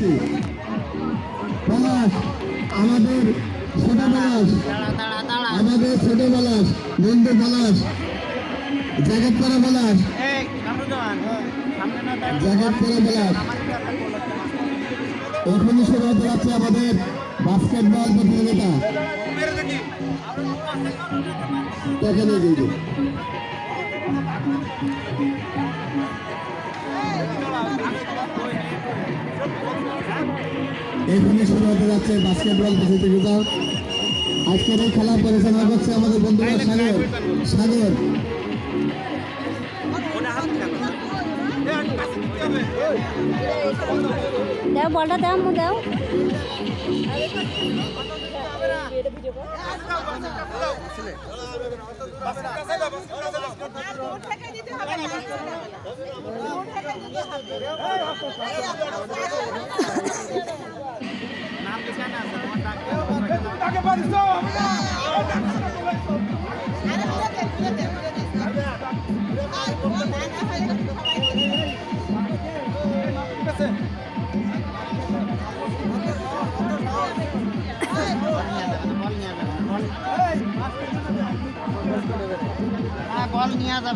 যাচ্ছি। পলাশ আমাদের ছোট পলাশ, আমাদের ছোট পলাশ, বন্ধু পলাশ, জ্যাকেট পরা পলাশ, জ্যাকেট পরা পলাশ। এখনই শুরু হতে যাচ্ছে আমাদের বাস্কেটবল প্রতিযোগিতা। এখানে কিন্তু এখানে শুরু হতে যাচ্ছে বাস্কেটবল প্রতিযোগিতা। আজকের এই খেলা পরিচালনা করছে আমাদের বন্ধুরা সাগর। সাগর দাও বলটা দাও মু দাও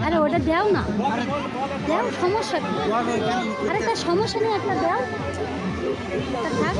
আরে ওটা দাও না, দাও সমস্যা কি? আরে তার সমস্যা নেই, একটা দাও। থাক।